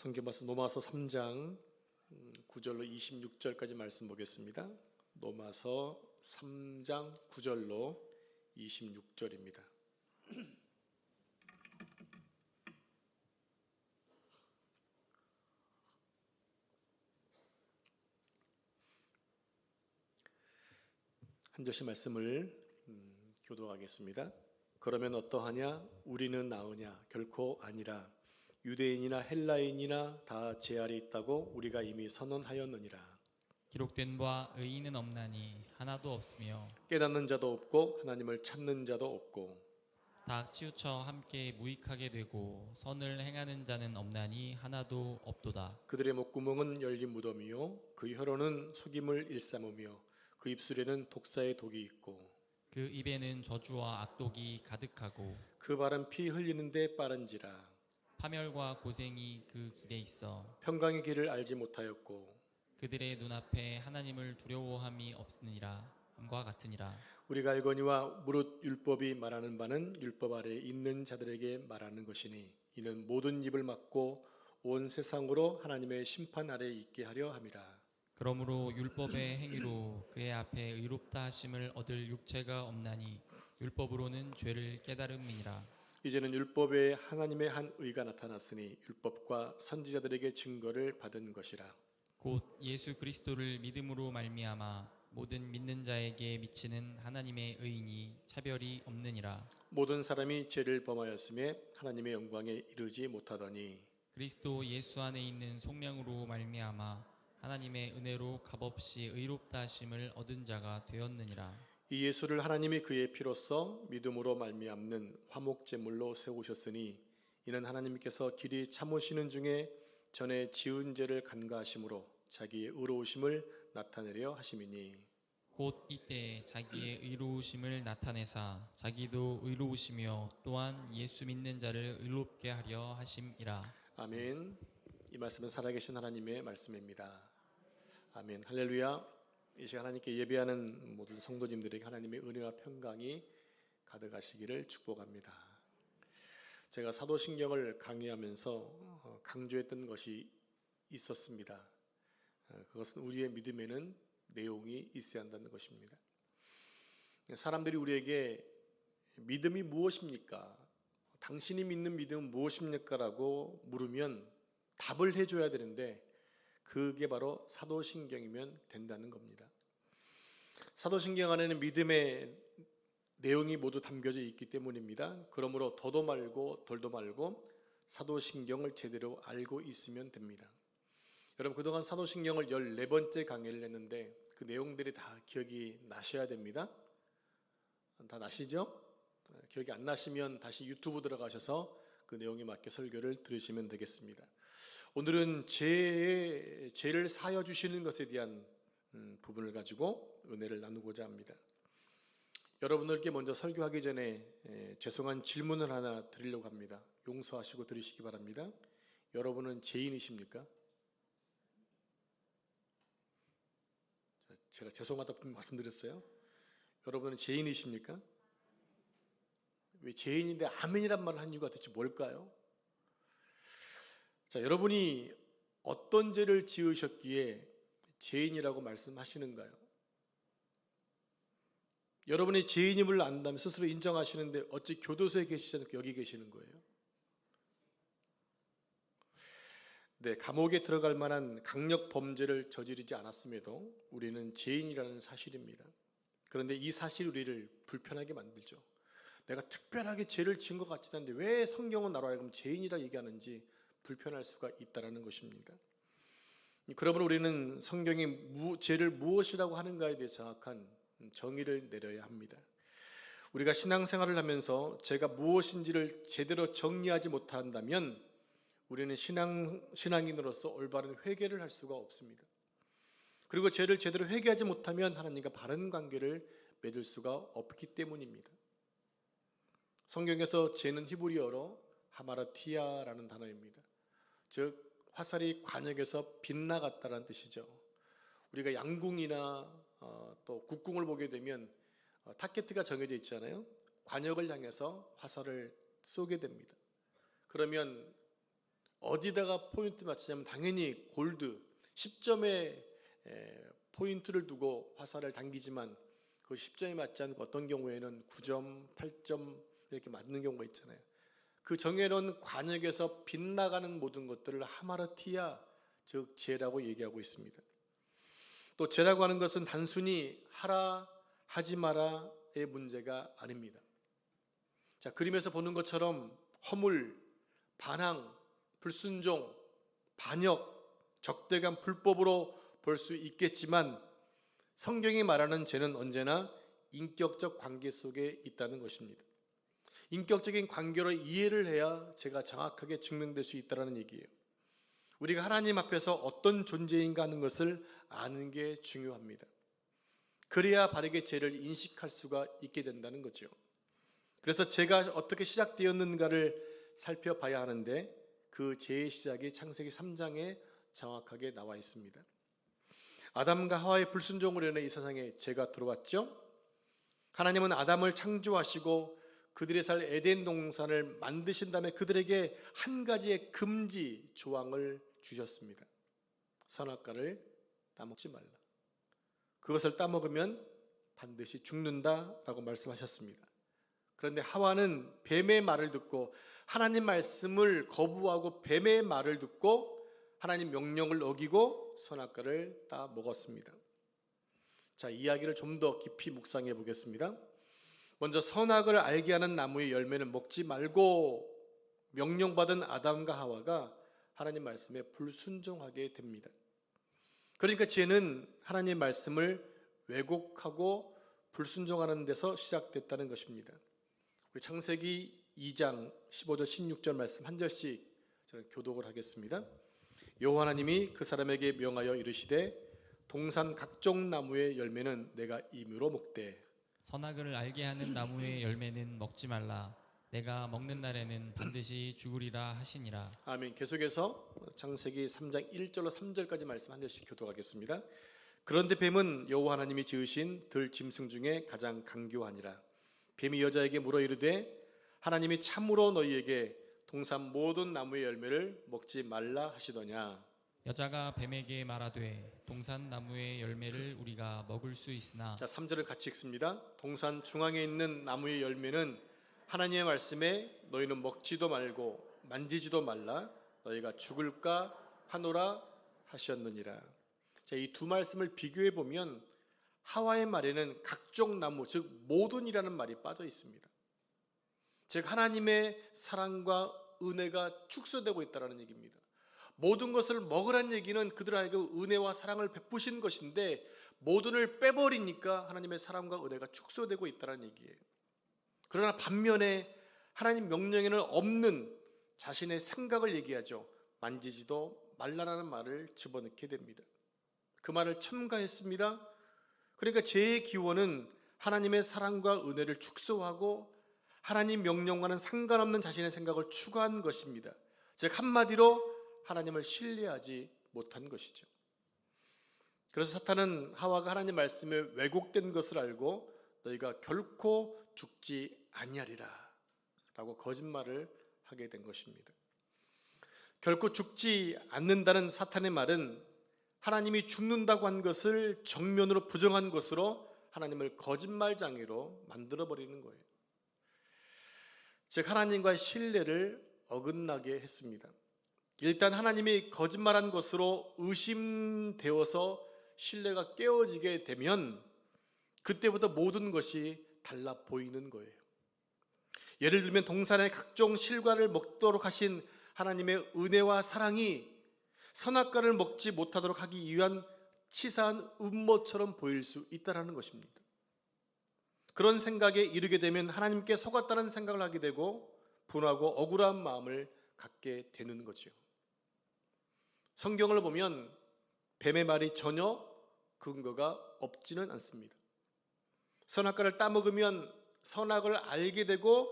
성경 말씀 로마서 3장 9절로 26절까지 말씀 보겠습니다. 로마서 3장 9절로 26절입니다. 한 절씩 말씀을 교도하겠습니다. 그러면 어떠하냐? 우리는 나으냐? 결코 아니라. 유대인이나 헬라인이나 다 제 아래 있다고 우리가 이미 선언하였느니라. 기록된 바 의인은 없나니 하나도 없으며 깨닫는 자도 없고 하나님을 찾는 자도 없고 다 치우쳐 함께 무익하게 되고 선을 행하는 자는 없나니 하나도 없도다. 그들의 목구멍은 열린 무덤이요 그 혀로는 속임을 일삼으며 그 입술에는 독사의 독이 있고 그 입에는 저주와 악독이 가득하고 그 발은 피 흘리는데 빠른지라. 파멸과 고생이 그 길에 있어 평강의 길을 알지 못하였고 그들의 눈앞에 하나님을 두려워함이 없으니라 함과 같으니라. 우리가 알거니와 무릇 율법이 말하는 바는 율법 아래에 있는 자들에게 말하는 것이니 이는 모든 입을 막고 온 세상으로 하나님의 심판 아래에 있게 하려 함이라. 그러므로 율법의 행위로 그의 앞에 의롭다 하심을 얻을 육체가 없나니 율법으로는 죄를 깨달음이니라. 이제는 율법에 하나님의 한 의가 나타났으니 율법과 선지자들에게 증거를 받은 것이라. 곧 예수 그리스도를 믿음으로 말미암아 모든 믿는 자에게 미치는 하나님의 의인이 차별이 없느니라. 모든 사람이 죄를 범하였음에 하나님의 영광에 이르지 못하더니 그리스도 예수 안에 있는 속량으로 말미암아 하나님의 은혜로 값없이 의롭다 하심을 얻은 자가 되었느니라. 이 예수를 하나님이 그의 피로써 믿음으로 말미암는 화목제물로 세우셨으니 이는 하나님께서 길이 참으시는 중에 전에 지은 죄를 간과하심으로 자기의 의로우심을 나타내려 하심이니 곧 이때 자기의 의로우심을 나타내사 자기도 의로우시며 또한 예수 믿는 자를 의롭게 하려 하심이라. 아멘. 이 말씀은 살아계신 하나님의 말씀입니다. 아멘. 할렐루야. 이 시간 하나님께 예배하는 모든 성도님들에게 하나님의 은혜와 평강이 가득하시기를 축복합니다. 제가 사도신경을 강의하면서 강조했던 것이 있었습니다. 그것은 우리의 믿음에는 내용이 있어야 한다는 것입니다. 사람들이 우리에게 믿음이 무엇입니까? 당신이 믿는 믿음은 무엇입니까? 라고 물으면 답을 해줘야 되는데 그게 바로 사도신경이면 된다는 겁니다. 사도신경 안에는 믿음의 내용이 모두 담겨져 있기 때문입니다. 그러므로 더도 말고 덜도 말고 사도신경을 제대로 알고 있으면 됩니다. 여러분 그동안 사도신경을 14번째 강의를 했는데 그 내용들이 다 기억이 나셔야 됩니다. 다 나시죠? 기억이 안 나시면 다시 유튜브 들어가셔서 그 내용에 맞게 설교를 들으시면 되겠습니다. 오늘은 죄를 사하여 주시는 것에 대한 부분을 가지고 은혜를 나누고자 합니다. 여러분들께 먼저 설교하기 전에 죄송한 질문을 하나 드리려고 합니다. 용서하시고 들으시기 바랍니다. 여러분은 죄인이십니까? 제가 죄송하다 말씀드렸어요. 여러분은 죄인이십니까? 왜 죄인인데 아멘이란 말을 한 이유가 대체 뭘까요? 자, 여러분이 어떤 죄를 지으셨기에 죄인이라고 말씀하시는가요? 여러분이 죄인임을 안다면 스스로 인정하시는데 어찌 교도소에 계시지 않고 여기 계시는 거예요? 네, 감옥에 들어갈 만한 강력 범죄를 저지르지 않았음에도 우리는 죄인이라는 사실입니다. 그런데 이 사실이 우리를 불편하게 만들죠. 내가 특별하게 죄를 지은 것 같지 않은데 왜 성경은 나로 하여금 죄인이라 얘기하는지 불편할 수가 있다는 것입니다. 그러므로 우리는 성경이 죄를 무엇이라고 하는가에 대해 정확한 정의를 내려야 합니다. 우리가 신앙생활을 하면서 죄가 무엇인지를 제대로 정리하지 못한다면 우리는 신앙인으로서 올바른 회개를 할 수가 없습니다. 그리고 죄를 제대로 회개하지 못하면 하나님과 바른 관계를 맺을 수가 없기 때문입니다. 성경에서 죄는 히브리어로 하마라티아라는 단어입니다. 즉 화살이 관역에서 빗나갔다는 뜻이죠. 우리가 양궁이나 또 국궁을 보게 되면 타겟가 정해져 있잖아요. 관역을 향해서 화살을 쏘게 됩니다. 그러면 어디다가 포인트 맞추냐면 당연히 골드 10점에 포인트를 두고 화살을 당기지만 그 10점이 맞지 않고 어떤 경우에는 9점, 8점 이렇게 맞는 경우가 있잖아요. 그 정해놓은 관역에서 빗나가는 모든 것들을 하마르티아, 즉 죄라고 얘기하고 있습니다. 또 죄라고 하는 것은 단순히 하라, 하지 마라의 문제가 아닙니다. 자, 그림에서 보는 것처럼 허물, 반항, 불순종, 반역, 적대감, 불법으로 볼 수 있겠지만 성경이 말하는 죄는 언제나 인격적 관계 속에 있다는 것입니다. 인격적인 관계로 이해를 해야 죄가 정확하게 증명될 수 있다는 얘기예요. 우리가 하나님 앞에서 어떤 존재인가 하는 것을 아는 게 중요합니다. 그래야 바르게 죄를 인식할 수가 있게 된다는 거죠. 그래서 죄가 어떻게 시작되었는가를 살펴봐야 하는데 그 죄의 시작이 창세기 3장에 정확하게 나와 있습니다. 아담과 하와의 불순종으로 인해 이 세상에 죄가 들어왔죠. 하나님은 아담을 창조하시고 그들의 살 에덴 동산을 만드신 다음에 그들에게 한 가지의 금지 조항을 주셨습니다. 선악과를 따먹지 말라. 그것을 따먹으면 반드시 죽는다라고 말씀하셨습니다. 그런데 하와는 뱀의 말을 듣고 하나님 말씀을 거부하고 뱀의 말을 듣고 하나님 명령을 어기고 선악과를 따 먹었습니다. 자, 이야기를 좀 더 깊이 묵상해 보겠습니다. 먼저 선악을 알게 하는 나무의 열매는 먹지 말고 명령받은 아담과 하와가 하나님 말씀에 불순종하게 됩니다. 그러니까 죄는 하나님 말씀을 왜곡하고 불순종하는 데서 시작됐다는 것입니다. 우리 창세기 2장 15절 16절 말씀 한 절씩 저는 교독을 하겠습니다. 여호와 하나님이 그 사람에게 명하여 이르시되 동산 각종 나무의 열매는 내가 임의로 먹되 선악을 알게 하는 나무의 열매는 먹지 말라. 내가 먹는 날에는 반드시 죽으리라 하시니라. 아멘. 계속해서 창세기 3장 1절로 3절까지 말씀 한 절씩 교독하겠습니다. 그런데 뱀은 여호와 하나님이 지으신 들 짐승 중에 가장 강교하니라. 뱀이 여자에게 물어 이르되 하나님이 참으로 너희에게 동산 모든 나무의 열매를 먹지 말라 하시더냐. 여자가 뱀에게 말하되 동산 나무의 열매를 우리가 먹을 수 있으나. 자, 3절을 같이 읽습니다. 동산 중앙에 있는 나무의 열매는 하나님의 말씀에 너희는 먹지도 말고 만지지도 말라 너희가 죽을까 하노라 하셨느니라. 자, 이 두 말씀을 비교해 보면 하와의 말에는 각종 나무, 즉 모든이라는 말이 빠져 있습니다. 즉 하나님의 사랑과 은혜가 축소되고 있다는 얘기입니다. 모든 것을 먹으라는 얘기는 그들에게 은혜와 사랑을 베푸신 것인데 모든을 빼버리니까 하나님의 사랑과 은혜가 축소되고 있다는 얘기예요. 그러나 반면에 하나님 명령에는 없는 자신의 생각을 얘기하죠. 만지지도 말라라는 말을 집어넣게 됩니다. 그 말을 첨가했습니다. 그러니까 죄의 기원은 하나님의 사랑과 은혜를 축소하고 하나님 명령과는 상관없는 자신의 생각을 추가한 것입니다. 즉 한마디로 하나님을 신뢰하지 못한 것이죠. 그래서 사탄은 하와가 하나님 말씀에 왜곡된 것을 알고 너희가 결코 죽지 아니하리라 라고 거짓말을 하게 된 것입니다. 결코 죽지 않는다는 사탄의 말은 하나님이 죽는다고 한 것을 정면으로 부정한 것으로 하나님을 거짓말장애로 만들어버리는 거예요. 즉 하나님과의 신뢰를 어긋나게 했습니다. 일단 하나님이 거짓말한 것으로 의심되어서 신뢰가 깨어지게 되면 그때부터 모든 것이 달라 보이는 거예요. 예를 들면 동산의 각종 실과를 먹도록 하신 하나님의 은혜와 사랑이 선악과를 먹지 못하도록 하기 위한 치사한 음모처럼 보일 수 있다는 것입니다. 그런 생각에 이르게 되면 하나님께 속았다는 생각을 하게 되고 분하고 억울한 마음을 갖게 되는 거죠. 성경을 보면 뱀의 말이 전혀 근거가 없지는 않습니다. 선악과를 따먹으면 선악을 알게 되고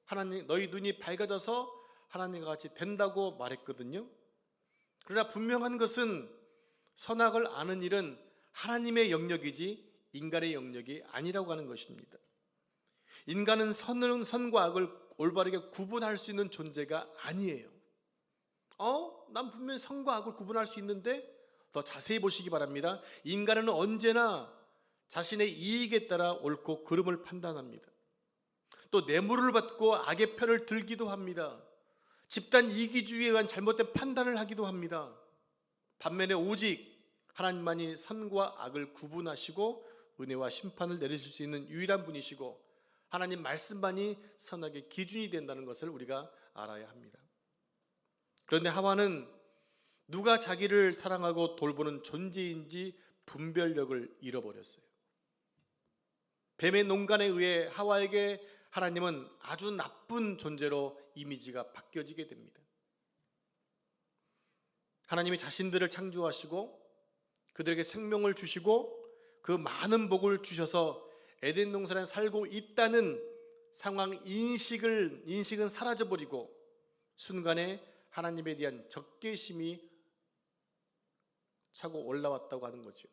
하나님 너희 눈이 밝아져서 하나님과 같이 된다고 말했거든요. 그러나 분명한 것은 선악을 아는 일은 하나님의 영역이지 인간의 영역이 아니라고 하는 것입니다. 인간은 선과 악을 올바르게 구분할 수 있는 존재가 아니에요. 난 분명히 선과 악을 구분할 수 있는데, 더 자세히 보시기 바랍니다. 인간은 언제나 자신의 이익에 따라 옳고 그름을 판단합니다. 또 뇌물을 받고 악의 편을 들기도 합니다. 집단 이기주의에 의한 잘못된 판단을 하기도 합니다. 반면에 오직 하나님만이 선과 악을 구분하시고 은혜와 심판을 내리실 수 있는 유일한 분이시고, 하나님 말씀만이 선악의 기준이 된다는 것을 우리가 알아야 합니다. 그런데 하와는 누가 자기를 사랑하고 돌보는 존재인지 분별력을 잃어버렸어요. 뱀의 농간에 의해 하와에게 하나님은 아주 나쁜 존재로 이미지가 바뀌어지게 됩니다. 하나님이 자신들을 창조하시고 그들에게 생명을 주시고 그 많은 복을 주셔서 에덴 동산에 살고 있다는 상황 인식은 사라져버리고 순간에 하나님에 대한 적개심이 차고 올라왔다고 하는 거죠.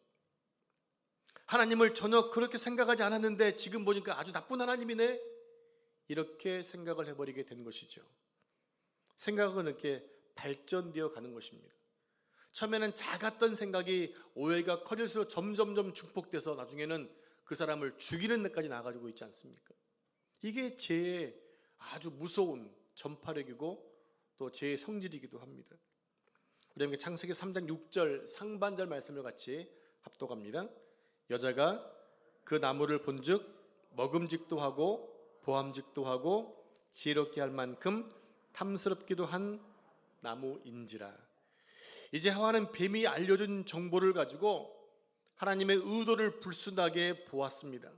하나님을 전혀 그렇게 생각하지 않았는데 지금 보니까 아주 나쁜 하나님이네, 이렇게 생각을 해버리게 된 것이죠. 생각은 이렇게 발전되어 가는 것입니다. 처음에는 작았던 생각이 오해가 커질수록 점점점 증폭돼서 나중에는 그 사람을 죽이는 데까지 나가지고 있지 않습니까? 이게 죄의 아주 무서운 전파력이고 또 죄의 성질이기도 합니다. 우리 함께 창세기 3장 6절 상반절 말씀을 같이 합독합니다. 여자가 그 나무를 본즉 먹음직도 하고 보암직도 하고 지혜롭게 할 만큼 탐스럽기도 한 나무인지라. 이제 하와는 뱀이 알려준 정보를 가지고 하나님의 의도를 불순하게 보았습니다.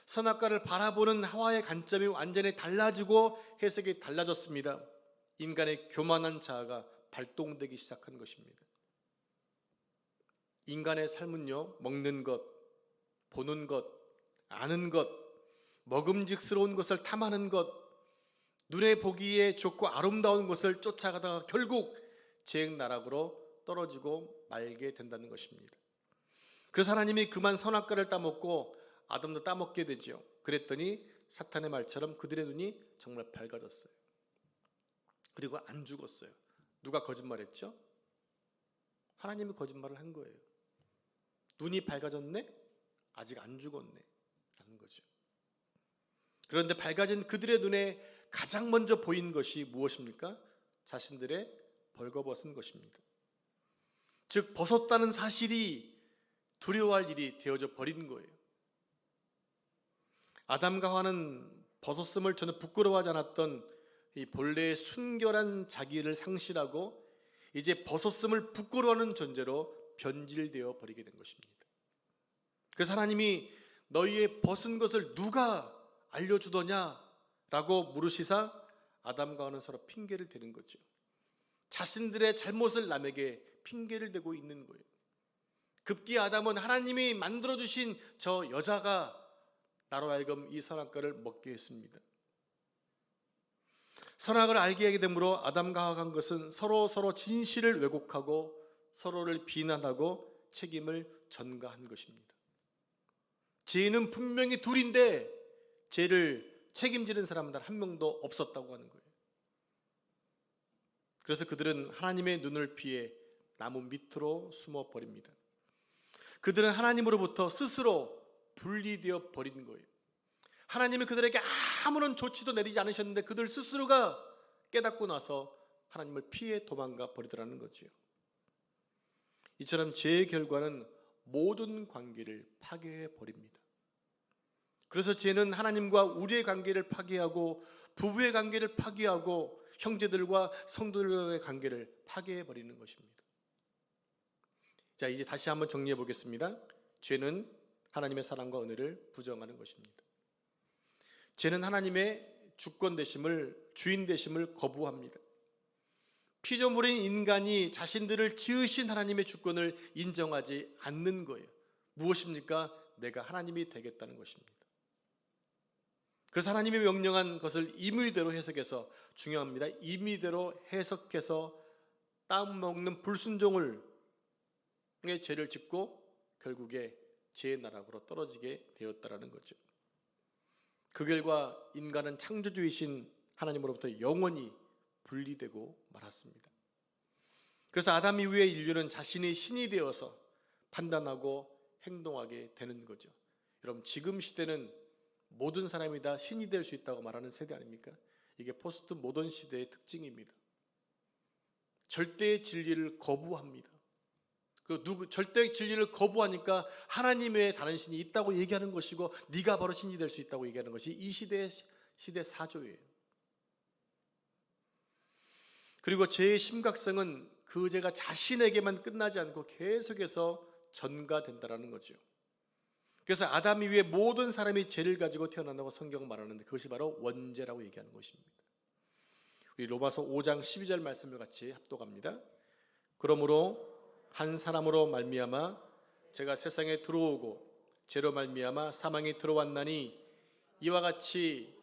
선악과를 바라보는 하와의 관점이 완전히 달라지고 해석이 달라졌습니다. 인간의 교만한 자아가 발동되기 시작한 것입니다. 인간의 삶은요, 먹는 것, 보는 것, 아는 것, 먹음직스러운 것을 탐하는 것, 눈에 보기에 좋고 아름다운 것을 쫓아가다가 결국 죄악나락으로 떨어지고 말게 된다는 것입니다. 그래서 하나님이 그만 선악과를 따먹고 아담도 따먹게 되죠. 그랬더니 사탄의 말처럼 그들의 눈이 정말 밝아졌어요. 그리고 안 죽었어요. 누가 거짓말했죠? 하나님이 거짓말을 한 거예요. 눈이 밝아졌네? 아직 안 죽었네 라는 거죠. 그런데 밝아진 그들의 눈에 가장 먼저 보인 것이 무엇입니까? 자신들의 벌거벗은 것입니다. 즉 벗었다는 사실이 두려워할 일이 되어져 버린 거예요. 아담과 하와는 벗었음을 전혀 부끄러워하지 않았던 이 본래의 순결한 자기를 상실하고 이제 벗었음을 부끄러워하는 존재로 변질되어 버리게 된 것입니다. 그래서 하나님이 너희의 벗은 것을 누가 알려주더냐 라고 물으시사 아담과 하와는 서로 핑계를 대는 거죠. 자신들의 잘못을 남에게 핑계를 대고 있는 거예요. 급기 아담은 하나님이 만들어주신 저 여자가 나로 하여금 이 선악과를 먹게 했습니다. 선악을 알게 하게 되므로 아담과 하와가 한 것은 서로 진실을 왜곡하고 서로를 비난하고 책임을 전가한 것입니다. 죄는 분명히 둘인데 죄를 책임지는 사람은 한 명도 없었다고 하는 거예요. 그래서 그들은 하나님의 눈을 피해 나무 밑으로 숨어 버립니다. 그들은 하나님으로부터 스스로 분리되어 버린 거예요. 하나님이 그들에게 아무런 조치도 내리지 않으셨는데 그들 스스로가 깨닫고 나서 하나님을 피해 도망가 버리더라는 거죠. 이처럼 죄의 결과는 모든 관계를 파괴해 버립니다. 그래서 죄는 하나님과 우리의 관계를 파괴하고 부부의 관계를 파괴하고 형제들과 성도들과의 관계를 파괴해 버리는 것입니다. 자, 이제 다시 한번 정리해 보겠습니다. 죄는 하나님의 사랑과 은혜를 부정하는 것입니다. 죄는 하나님의 주권 되심을, 주인 되심을 거부합니다. 피조물인 인간이 자신들을 지으신 하나님의 주권을 인정하지 않는 거예요. 무엇입니까? 내가 하나님이 되겠다는 것입니다. 그래서 하나님이 명령한 것을 임의대로 해석해서, 중요합니다, 임의대로 해석해서 따먹는 불순종을 죄를 짓고 결국에 죄의 나락으로 떨어지게 되었다라는 거죠. 그 결과 인간은 창조주이신 하나님으로부터 영원히 분리되고 말았습니다. 그래서 아담 이후의 인류는 자신이 신이 되어서 판단하고 행동하게 되는 거죠. 여러분, 지금 시대는 모든 사람이 다 신이 될 수 있다고 말하는 세대 아닙니까? 이게 포스트 모던 시대의 특징입니다. 절대의 진리를 거부합니다. 절대의 진리를 거부하니까 하나님 외에 다른 신이 있다고 얘기하는 것이고, 네가 바로 신이 될 수 있다고 얘기하는 것이 이 시대 사조예요. 그리고 죄의 심각성은 그 죄가 자신에게만 끝나지 않고 계속해서 전가된다라는 거죠. 그래서 아담 이후에 모든 사람이 죄를 가지고 태어난다고 성경은 말하는데, 그것이 바로 원죄라고 얘기하는 것입니다. 우리 로마서 5장 12절 말씀을 같이 합독합니다. 그러므로 한 사람으로 말미암아 죄가 세상에 들어오고 죄로 말미암아 사망이 들어왔나니, 이와 같이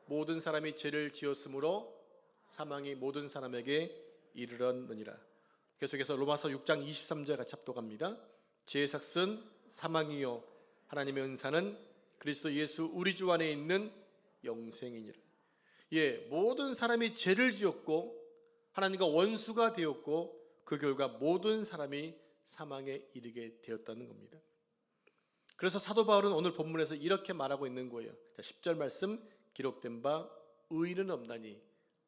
모든 사람이 죄를 지었으므로 사망이 모든 사람에게 이르렀느니라. 계속해서 로마서 6장 23절 같이 합독합니다. 죄의 삭은 사망이요 하나님의 은사는 그리스도 예수 우리 주 안에 있는 영생이니라. 모든 사람이 죄를 지었고 하나님과 원수가 되었고, 그 결과 모든 사람이 사망에 이르게 되었다는 겁니다. 그래서 사도 바울은 오늘 본문에서 이렇게 말하고 있는 거예요. 10절 말씀, 기록된 바 의인은 없나니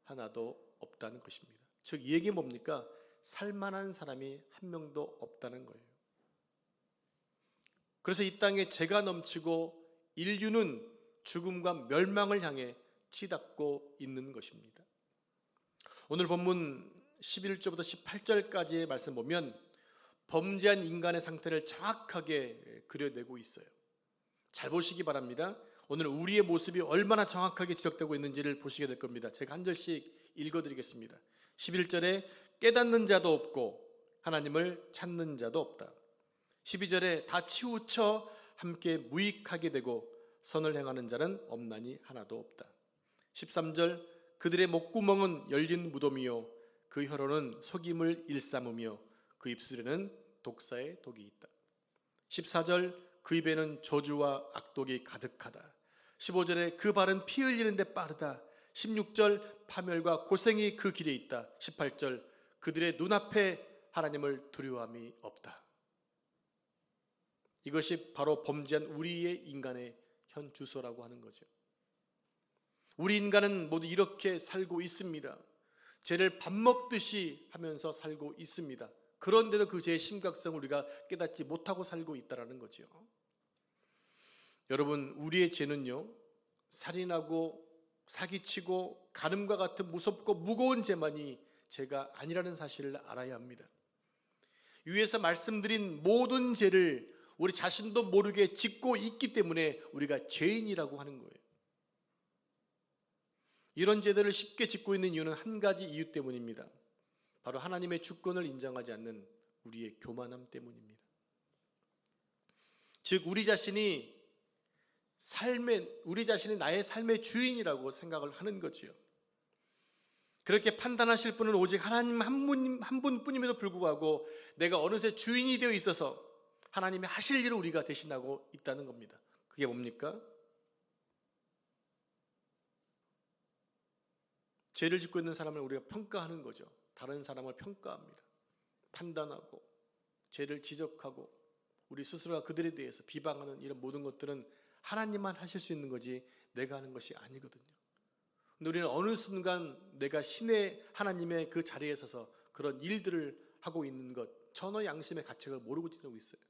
하나도 없다는 것입니다. 즉, 이 얘기는 뭡니까? 살만한 사람이 한 명도 없다는 거예요. 그래서 이 땅에 죄가 넘치고 인류는 죽음과 멸망을 향해 치닫고 있는 것입니다. 오늘 본문 11절부터 18절까지의 말씀 보면 범죄한 인간의 상태를 정확하게 그려내고 있어요. 잘 보시기 바랍니다. 오늘 우리의 모습이 얼마나 정확하게 지적되고 있는지를 보시게 될 겁니다. 제가 한 절씩 읽어드리겠습니다. 11절에 깨닫는 자도 없고 하나님을 찾는 자도 없다. 12절에 다 치우쳐 함께 무익하게 되고 선을 행하는 자는 없나니 하나도 없다. 13절, 그들의 목구멍은 열린 무덤이요 그 혀로는 속임을 일삼으며 그 입술에는 독사의 독이 있다. 14절, 그 입에는 저주와 악독이 가득하다. 15절에 그 발은 피 흘리는 데 빠르다. 16절, 파멸과 고생이 그 길에 있다. 18절, 그들의 눈앞에 하나님을 두려워함이 없다. 이것이 바로 범죄한 우리의 인간의 현 주소라고 하는 거죠. 우리 인간은 모두 이렇게 살고 있습니다. 죄를 밥 먹듯이 하면서 살고 있습니다. 그런데도 그 죄의 심각성을 우리가 깨닫지 못하고 살고 있다는 거죠. 여러분, 우리의 죄는요, 살인하고 사기치고 간음과 같은 무섭고 무거운 죄만이 죄가 아니라는 사실을 알아야 합니다. 위에서 말씀드린 모든 죄를 우리 자신도 모르게 짓고 있기 때문에 우리가 죄인이라고 하는 거예요. 이런 죄들을 쉽게 짓고 있는 이유는 한 가지 이유 때문입니다. 바로 하나님의 주권을 인정하지 않는 우리의 교만함 때문입니다. 즉, 우리 자신이 나의 삶의 주인이라고 생각을 하는 거지요. 그렇게 판단하실 분은 오직 하나님 한 분뿐임에도 불구하고 내가 어느새 주인이 되어 있어서 하나님이 하실 일을 우리가 대신하고 있다는 겁니다. 그게 뭡니까? 죄를 짓고 있는 사람을 우리가 평가하는 거죠. 다른 사람을 평가합니다. 판단하고 죄를 지적하고 우리 스스로가 그들에 대해서 비방하는 이런 모든 것들은 하나님만 하실 수 있는 거지 내가 하는 것이 아니거든요. 근데 우리는 어느 순간 내가 신의 하나님의 그 자리에 서서 그런 일들을 하고 있는 것, 전혀 양심의 가책을 모르고 지내고 있어요.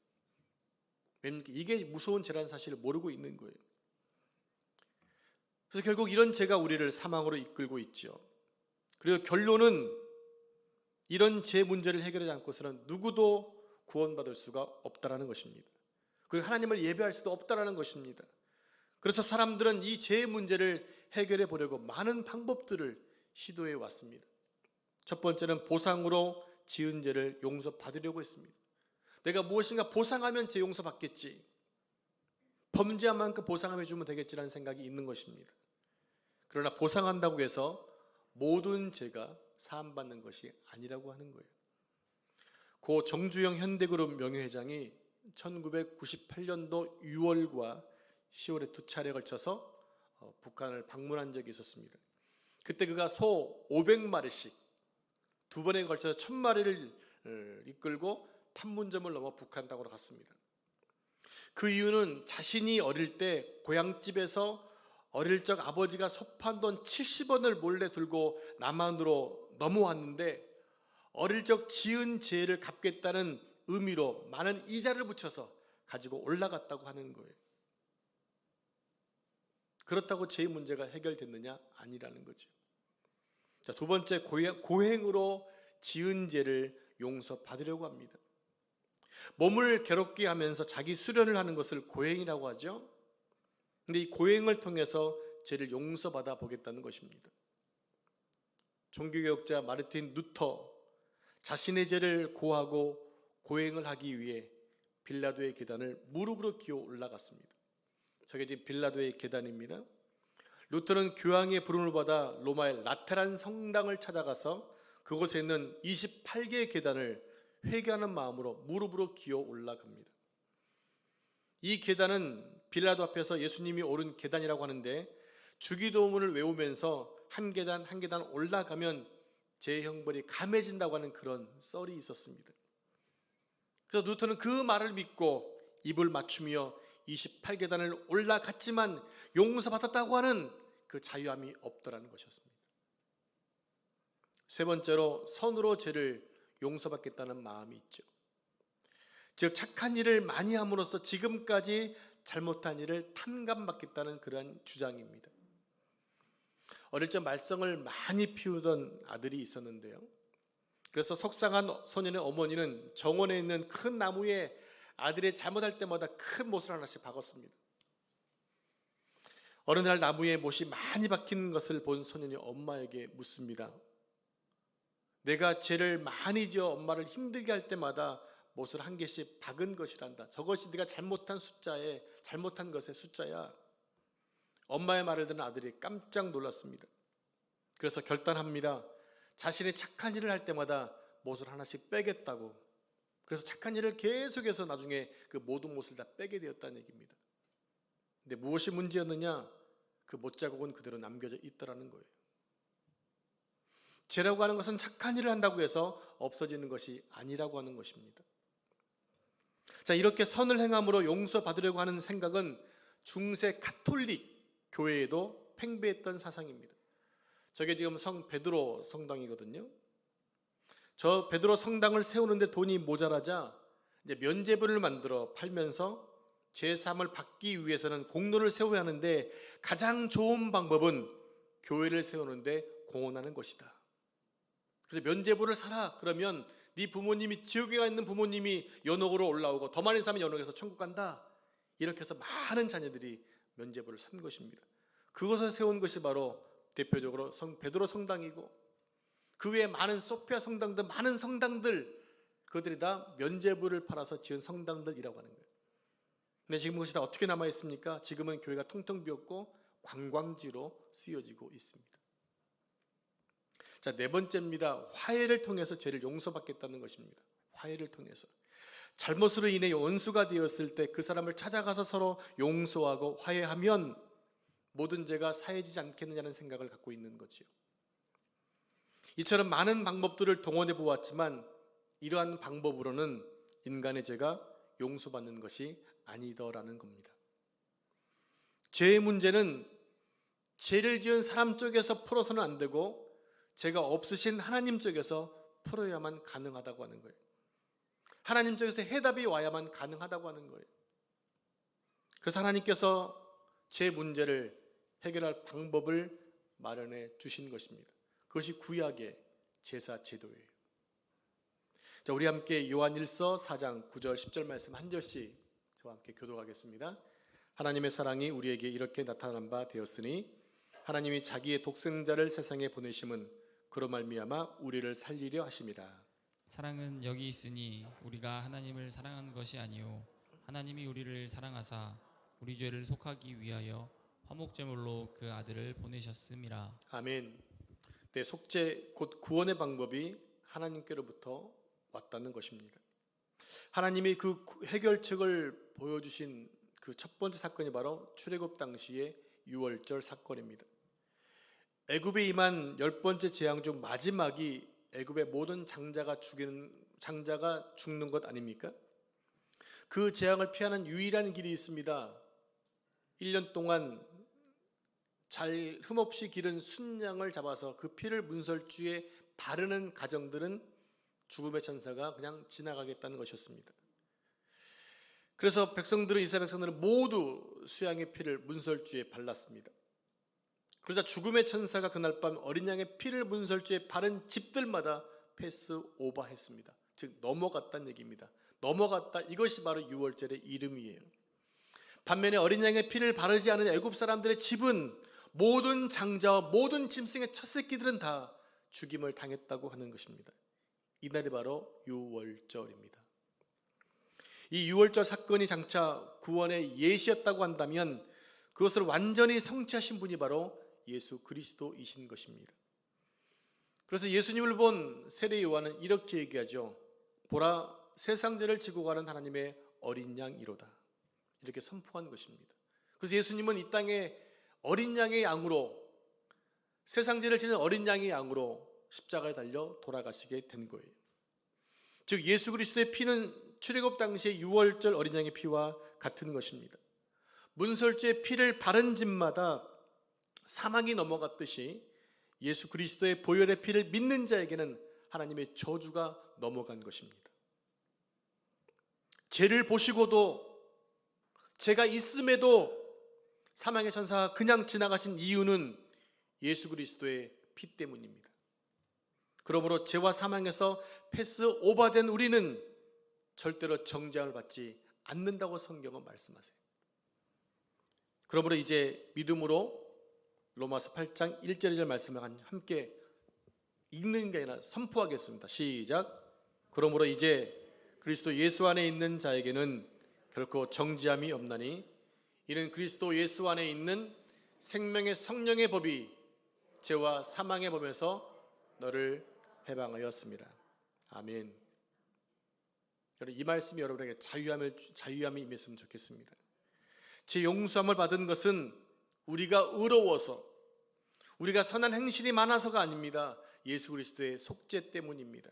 이게 무서운 죄라는 사실을 모르고 있는 거예요. 그래서 결국 이런 죄가 우리를 사망으로 이끌고 있죠. 그리고 결론은 이런 죄 문제를 해결하지 않고서는 누구도 구원받을 수가 없다라는 것입니다. 그리고 하나님을 예배할 수도 없다라는 것입니다. 그래서 사람들은 이 죄의 문제를 해결해 보려고 많은 방법들을 시도해 왔습니다. 첫 번째는 보상으로 지은 죄를 용서받으려고 했습니다. 내가 무엇인가 보상하면 죄 용서받겠지, 범죄한 만큼 보상해 주면 되겠지라는 생각이 있는 것입니다. 그러나 보상한다고 해서 모든 죄가 사함받는 것이 아니라고 하는 거예요. 고 정주영 현대그룹 명예회장이 1998년도 6월과 10월에 2차례에 걸쳐서 북한을 방문한 적이 있었습니다. 그때 그가 소 500마리씩 두 번에 걸쳐서 1000마리를 이끌고 판문점을 넘어 북한 땅으로 갔습니다. 그 이유는 자신이 어릴 때 고향집에서 어릴 적 아버지가 소판돈 70원을 몰래 들고 남한으로 넘어왔는데 어릴 적 지은 죄를 갚겠다는 의미로 많은 이자를 붙여서 가지고 올라갔다고 하는 거예요. 그렇다고 죄의 문제가 해결됐느냐? 아니라는 거죠. 자, 두 번째, 고행으로 지은 죄를 용서받으려고 합니다. 몸을 괴롭게 하면서 자기 수련을 하는 것을 고행이라고 하죠. 근데 이 고행을 통해서 죄를 용서받아 보겠다는 것입니다. 종교개혁자 마르틴 루터, 자신의 죄를 고하고 고행을 하기 위해 빌라도의 계단을 무릎으로 기어 올라갔습니다. 저게 지금 빌라도의 계단입니다. 루터는 교황의 부름을 받아 로마의 라테란 성당을 찾아가서 그곳에 있는 28개의 계단을 회개하는 마음으로 무릎으로 기어 올라갑니다. 이 계단은 빌라도 앞에서 예수님이 오른 계단이라고 하는데 주기도문을 외우면서 한 계단 한 계단 올라가면 제 형벌이 감해진다고 하는 그런 썰이 있었습니다. 그래서 루터는 그 말을 믿고 입을 맞추며 28계단을 올라갔지만 용서받았다고 하는 그 자유함이 없더라는 것이었습니다. 세 번째로 선으로 죄를 용서받겠다는 마음이 있죠. 즉 착한 일을 많이 함으로써 지금까지 잘못한 일을 탕감받겠다는 그러한 주장입니다. 어릴 적 말썽을 많이 피우던 아들이 있었는데요. 그래서 속상한 소년의 어머니는 정원에 있는 큰 나무에 아들이 잘못할 때마다 큰 못을 하나씩 박았습니다. 어느 날 나무에 못이 많이 박힌 것을 본 소년이 엄마에게 묻습니다. 내가 죄를 많이 지어 엄마를 힘들게 할 때마다 못을 한 개씩 박은 것이란다. 저것이 네가 잘못한 것의 숫자야. 엄마의 말을 듣는 아들이 깜짝 놀랐습니다. 그래서 결단합니다. 자신이 착한 일을 할 때마다 못을 하나씩 빼겠다고. 그래서 착한 일을 계속해서 나중에 그 모든 못을 다 빼게 되었다는 얘기입니다. 근데 무엇이 문제였느냐? 그 못자국은 그대로 남겨져 있더라는 거예요. 죄라고 하는 것은 착한 일을 한다고 해서 없어지는 것이 아니라고 하는 것입니다. 자, 이렇게 선을 행함으로 용서받으려고 하는 생각은 중세 가톨릭 교회에도 팽배했던 사상입니다. 저게 지금 성 베드로 성당이거든요. 저 베드로 성당을 세우는데 돈이 모자라자 이제 면제부를 만들어 팔면서 제3을 받기 위해서는 공로를 세워야 하는데 가장 좋은 방법은 교회를 세우는데 공헌하는 것이다. 그래서 면제부를 사라. 그러면 네 부모님이 지옥에 가 있는 부모님이 연옥으로 올라오고 더 많은 사람이 연옥에서 천국 간다. 이렇게 해서 많은 자녀들이 면제부를 산 것입니다. 그것을 세운 것이 바로 대표적으로 성 베드로 성당이고 그 외에 많은 소피아 성당들, 많은 성당들 그들이 다 면제부를 팔아서 지은 성당들이라고 하는 거예요. 근데 지금 그것이 다 어떻게 남아 있습니까? 지금은 교회가 텅텅 비었고 관광지로 쓰여지고 있습니다. 자, 네 번째입니다. 화해를 통해서 죄를 용서받겠다는 것입니다. 화해를 통해서 잘못으로 인해 원수가 되었을 때 그 사람을 찾아가서 서로 용서하고 화해하면 모든 죄가 사해지지 않겠느냐는 생각을 갖고 있는 거지요. 이처럼 많은 방법들을 동원해 보았지만 이러한 방법으로는 인간의 죄가 용서받는 것이 아니더라는 겁니다. 죄의 문제는 죄를 지은 사람 쪽에서 풀어서는 안 되고 죄가 없으신 하나님 쪽에서 풀어야만 가능하다고 하는 거예요. 하나님 쪽에서 해답이 와야만 가능하다고 하는 거예요. 그래서 하나님께서 죄 문제를 해결할 방법을 마련해 주신 것입니다. 그것이 구약의 제사 제도예요. 자, 우리 함께 요한일서 4장 9절 10절 말씀 한 절씩 저와 함께 교독하겠습니다. 하나님의 사랑이 우리에게 이렇게 나타난 바 되었으니 하나님이 자기의 독생자를 세상에 보내심은 그로 말미암아 우리를 살리려 하심이라. 사랑은 여기 있으니 우리가 하나님을 사랑한 것이 아니요 하나님이 우리를 사랑하사 우리 죄를 속하기 위하여 화목제물로 그 아들을 보내셨음이라. 아멘. 네, 속죄 곧 구원의 방법이 하나님께로부터 왔다는 것입니다. 하나님이 그 해결책을 보여주신 그 첫 번째 사건이 바로 출애굽 당시의 유월절 사건입니다. 애굽에 임한 10번째 재앙 중 마지막이 애굽의 모든 장자가 죽는 것 아닙니까? 그 재앙을 피하는 유일한 길이 있습니다. 1년 동안 잘 흠없이 기른 순양을 잡아서 그 피를 문설주에 바르는 가정들은 죽음의 천사가 그냥 지나가겠다는 것이었습니다. 그래서 이스라엘 백성들은 모두 수양의 피를 문설주에 발랐습니다. 그러자 죽음의 천사가 그날 밤 어린 양의 피를 문설주에 바른 집들마다 패스 오버했습니다. 즉 넘어갔다는 얘기입니다. 넘어갔다, 이것이 바로 유월절의 이름이에요. 반면에 어린 양의 피를 바르지 않은 애굽 사람들의 집은 모든 장자와 모든 짐승의 첫 새끼들은 다 죽임을 당했다고 하는 것입니다. 이날이 바로 유월절입니다. 이 유월절 사건이 장차 구원의 예시였다고 한다면 그것을 완전히 성취하신 분이 바로 예수 그리스도이신 것입니다. 그래서 예수님을 본 세례 요한은 이렇게 얘기하죠. 보라, 세상 죄를 지고 가는 하나님의 어린 양이로다. 이렇게 선포한 것입니다. 그래서 예수님은 이 땅에 어린 양의 양으로, 세상 죄를 지는 어린 양의 양으로 십자가에 달려 돌아가시게 된 거예요. 즉 예수 그리스도의 피는 출애굽 당시의 유월절 어린 양의 피와 같은 것입니다. 문설주의 피를 바른 집마다 사망이 넘어갔듯이 예수 그리스도의 보혈의 피를 믿는 자에게는 하나님의 저주가 넘어간 것입니다. 죄를 보시고도, 죄가 있음에도 사망의 천사가 그냥 지나가신 이유는 예수 그리스도의 피 때문입니다. 그러므로 죄와 사망에서 패스 오버된 우리는 절대로 정죄함을 받지 않는다고 성경은 말씀하세요. 그러므로 이제 믿음으로 로마서 8장 1절 2절 말씀을 함께 읽는 게 아니라 선포하겠습니다. 시작. 그러므로 이제 그리스도 예수 안에 있는 자에게는 결코 정죄함이 없나니 이는 그리스도 예수 안에 있는 생명의 성령의 법이 죄와 사망의 법에서 너를 해방하였습니다. 아멘. 여러분, 이 말씀이 여러분에게 자유함이 임했으면 좋겠습니다. 제 용서함을 받은 것은 우리가 의로워서, 우리가 선한 행실이 많아서가 아닙니다. 예수 그리스도의 속죄 때문입니다.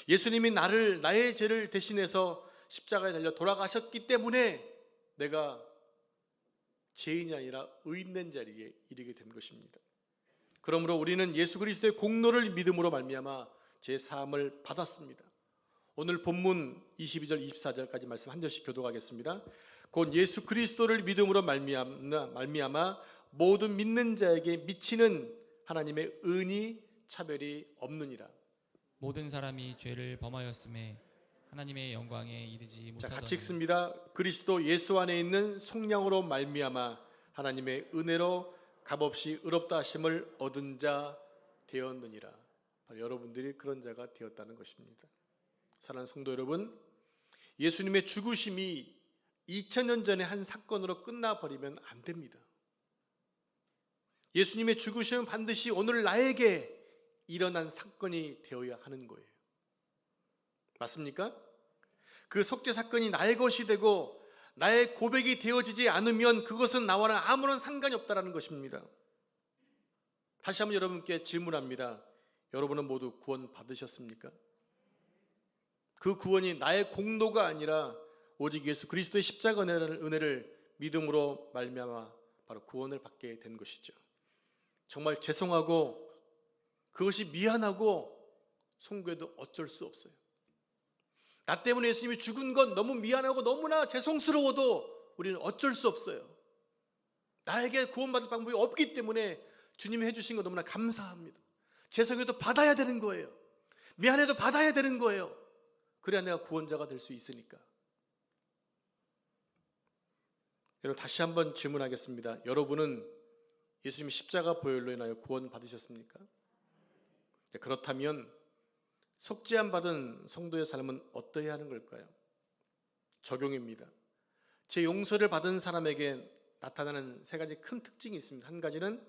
예수님이 나의 죄를 대신해서 십자가에 달려 돌아가셨기 때문에 내가 죄인이 아니라 의인된 자리에 이르게 된 것입니다. 그러므로 우리는 예수 그리스도의 공로를 믿음으로 말미암아 제 사함을 받았습니다. 오늘 본문 22절 24절까지 말씀 한 절씩 교독하겠습니다. 곧 예수 그리스도를 믿음으로 말미암아 모든 믿는 자에게 미치는 하나님의 은이 차별이 없느니라. 모든 사람이 죄를 범하였음에 하나님의 영광에 이르지 자, 못하더니 같이 읽습니다. 그리스도 예수 안에 있는 속량으로 말미암아 하나님의 은혜로 값없이 의롭다 하심을 얻은 자 되었느니라. 바로 여러분들이 그런 자가 되었다는 것입니다. 사랑하는 성도 여러분, 예수님의 죽으심이 2000년 전에 한 사건으로 끝나버리면 안 됩니다. 예수님의 죽으심은 반드시 오늘 나에게 일어난 사건이 되어야 하는 거예요. 맞습니까? 그 속죄 사건이 나의 것이 되고 나의 고백이 되어지지 않으면 그것은 나와는 아무런 상관이 없다는 것입니다. 다시 한번 여러분께 질문합니다. 여러분은 모두 구원 받으셨습니까? 그 구원이 나의 공로가 아니라 오직 예수 그리스도의 십자가 은혜를 믿음으로 말미암아 바로 구원을 받게 된 것이죠. 정말 죄송하고 그것이 미안하고 송구해도 어쩔 수 없어요. 나 때문에 예수님이 죽은 건 너무 미안하고 너무나 죄송스러워도 우리는 어쩔 수 없어요. 나에게 구원받을 방법이 없기 때문에 주님이 해주신 거 너무나 감사합니다. 죄송해도 받아야 되는 거예요. 미안해도 받아야 되는 거예요. 그래야 내가 구원자가 될 수 있으니까. 여러분, 다시 한번 질문하겠습니다. 여러분은 예수님이 십자가 보혈로 인하여 구원 받으셨습니까? 그렇다면 속죄함 받은 성도의 삶은 어떠해야 하는 걸까요? 적용입니다. 제 용서를 받은 사람에게 나타나는 세 가지 큰 특징이 있습니다. 한 가지는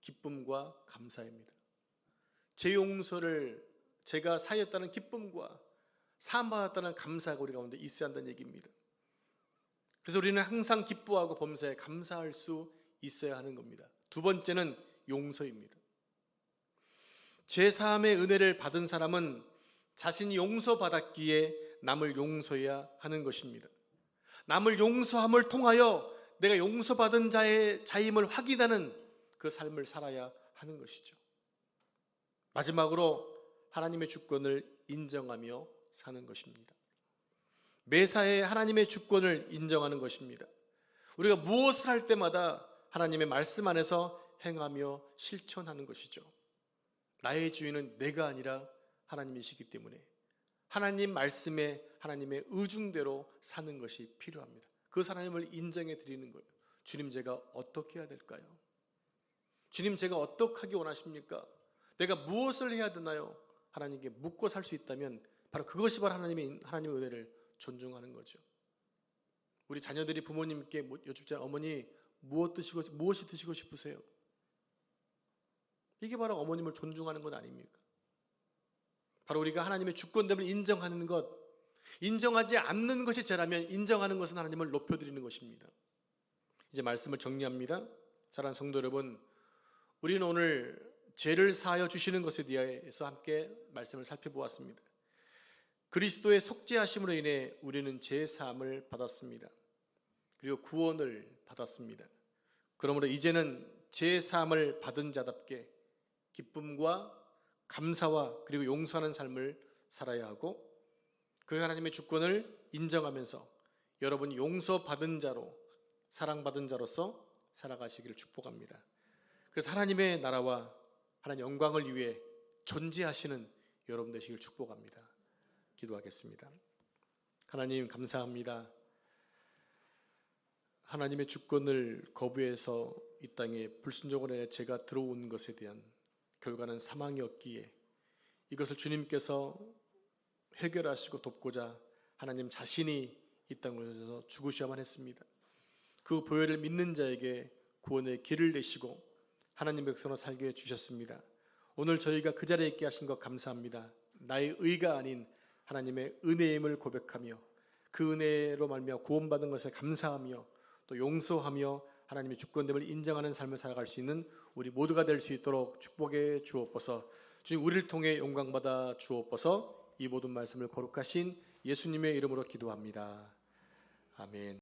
기쁨과 감사입니다. 제 용서를 제가 사했다는 기쁨과 사함받았다는 감사가 우리 가운데 있어야 한다는 얘기입니다. 그래서 우리는 항상 기뻐하고 범사에 감사할 수 있어야 하는 겁니다. 두 번째는 용서입니다. 제3의 은혜를 받은 사람은 자신이 용서받았기에 남을 용서해야 하는 것입니다. 남을 용서함을 통하여 내가 용서받은 자의 자임을 확인하는 그 삶을 살아야 하는 것이죠. 마지막으로 하나님의 주권을 인정하며 사는 것입니다. 매사에 하나님의 주권을 인정하는 것입니다. 우리가 무엇을 할 때마다 하나님의 말씀 안에서 행하며 실천하는 것이죠. 나의 주인은 내가 아니라 하나님이시기 때문에 하나님 말씀에 하나님의 의중대로 사는 것이 필요합니다. 그 하나님을 인정해 드리는 거예요. 주님, 제가 어떻게 해야 될까요? 주님, 제가 어떻게 하기 원하십니까? 내가 무엇을 해야 되나요? 하나님께 묻고 살 수 있다면 바로 그것이 바로 하나님의 은혜를 존중하는 거죠. 우리 자녀들이 부모님께 여쭙잖아요. 어머니, 무엇이 드시고 싶으세요? 이게 바로 어머님을 존중하는 것 아닙니까? 바로 우리가 하나님의 주권됨을 인정하는 것, 인정하지 않는 것이 죄라면 인정하는 것은 하나님을 높여드리는 것입니다. 이제 말씀을 정리합니다. 사랑하는 성도 여러분, 우리는 오늘 죄를 사하여 주시는 것에 대해서 함께 말씀을 살펴보았습니다. 그리스도의 속죄하심으로 인해 우리는 죄 사함을 받았습니다. 그리고 구원을 받았습니다. 그러므로 이제는 죄 사함을 받은 자답게 기쁨과 감사와 그리고 용서하는 삶을 살아야 하고, 그 하나님의 주권을 인정하면서 여러분 용서받은 자로, 사랑받은 자로서 살아가시기를 축복합니다. 그래서 하나님의 나라와 하나님 영광을 위해 존재하시는 여러분 되시길 축복합니다. 기도하겠습니다. 하나님, 감사합니다. 하나님의 주권을 거부해서 이 땅에 불순종으로 인해 제가 들어온 것에 대한 결과는 사망이었기에 이것을 주님께서 해결하시고 돕고자 하나님 자신이 이 땅에서 죽으셔야만 했습니다. 그 보혈을 믿는 자에게 구원의 길을 내시고 하나님 백성으로 살게 해주셨습니다. 오늘 저희가 그 자리에 있게 하신 것 감사합니다. 나의 의가 아닌 하나님의 은혜임을 고백하며 그 은혜로 말미암아 구원받은 것에 감사하며 또 용서하며 하나님의 주권됨을 인정하는 삶을 살아갈 수 있는 우리 모두가 될 수 있도록 축복해 주옵소서. 주님, 우리를 통해 영광받아 주옵소서. 이 모든 말씀을 거룩하신 예수님의 이름으로 기도합니다. 아멘.